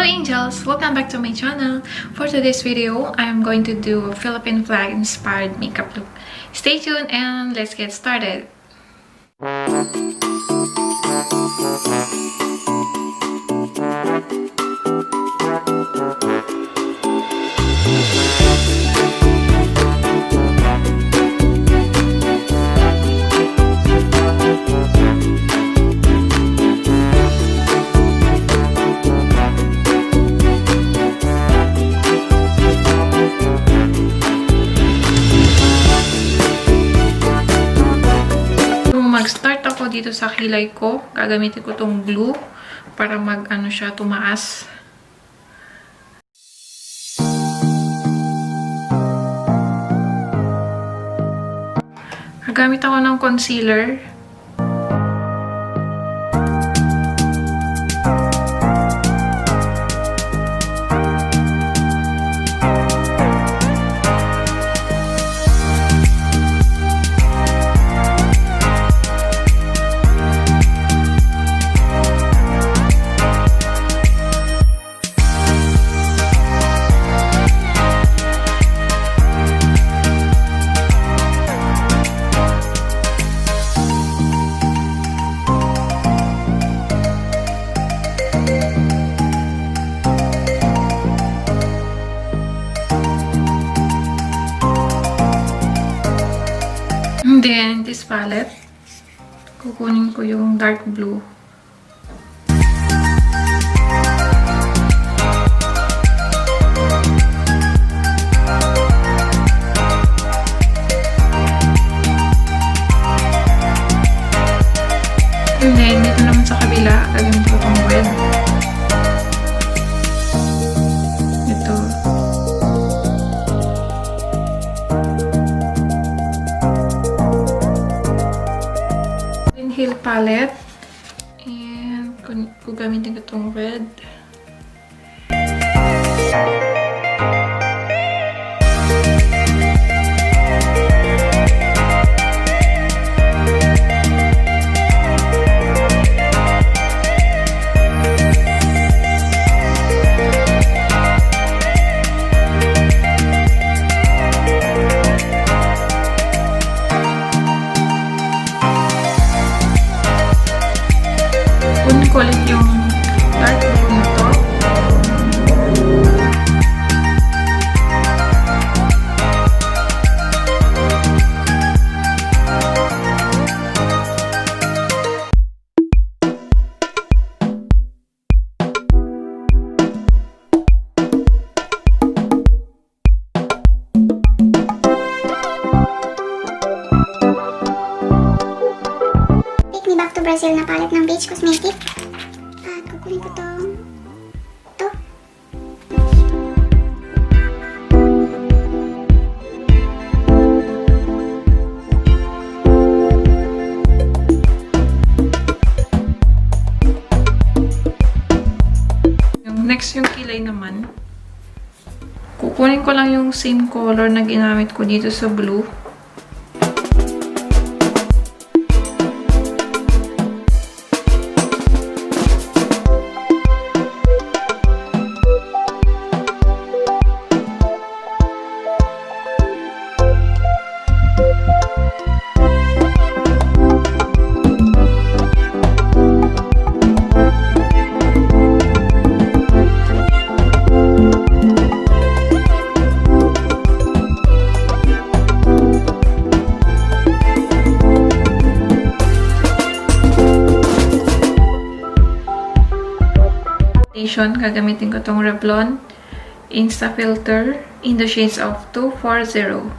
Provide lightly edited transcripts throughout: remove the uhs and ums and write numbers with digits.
Hello angels! Welcome back to my channel. For today's video, I am going to do a Philippine flag inspired makeup look. Stay tuned and let's get started. Mag-start ako dito sa kilay ko. Gagamitin ko tong glue para mag-ano siya, tumaas. Gagamit ako ng concealer. Then, this palette, kukunin ko yung dark blue. And then, dito naman sa kabila, gagawin ko itong red. Ito. Heel palette and gagamitin ko itong red. Kunin ko ulit yung dark blue na to. Take me back to Brazil na palette ng Beige Cosmetic. At kukunin ko to. Next yung kilay naman. Kukunin ko lang yung same color na ginamit ko dito sa blue. Gagamitin ko tong Revlon Insta Filter in the shades of 240.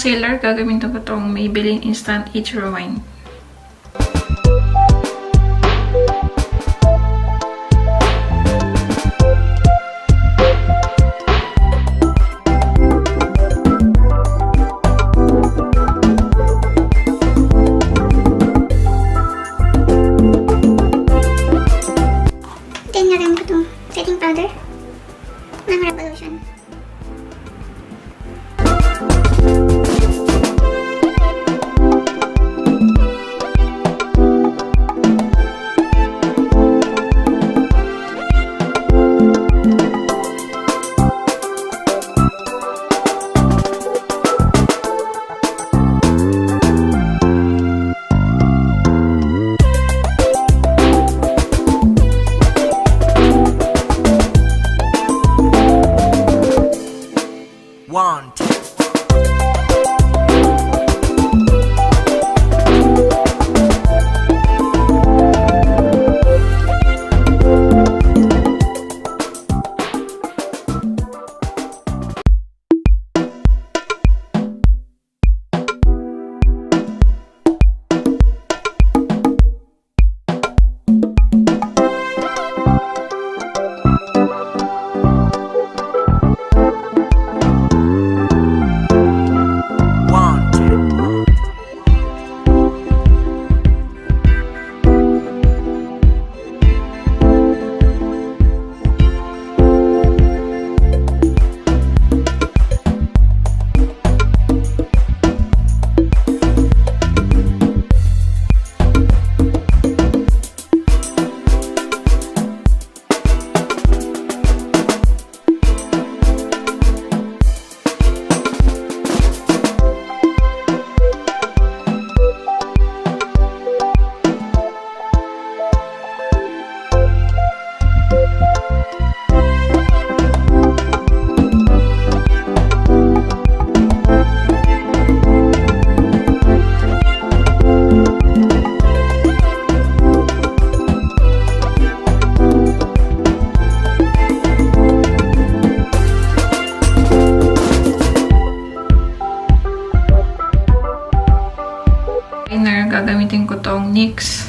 concealer, gagamitin ko itong Maybelline Instant Age Rewind. Then, nagamit ko itong setting powder ng Revolution. Gagamitin ko tong NYX.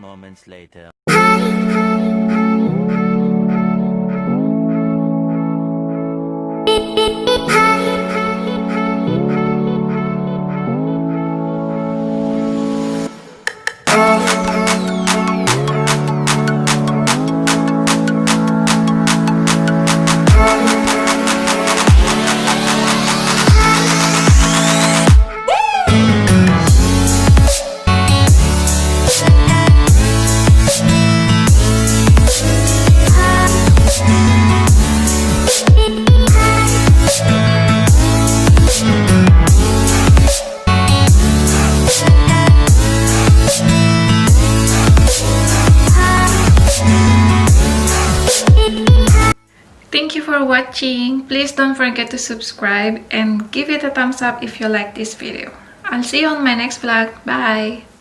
Moments later. Thank you for watching. Please don't forget to subscribe and give it a thumbs up if you like this video. I'll see you on my next vlog. Bye!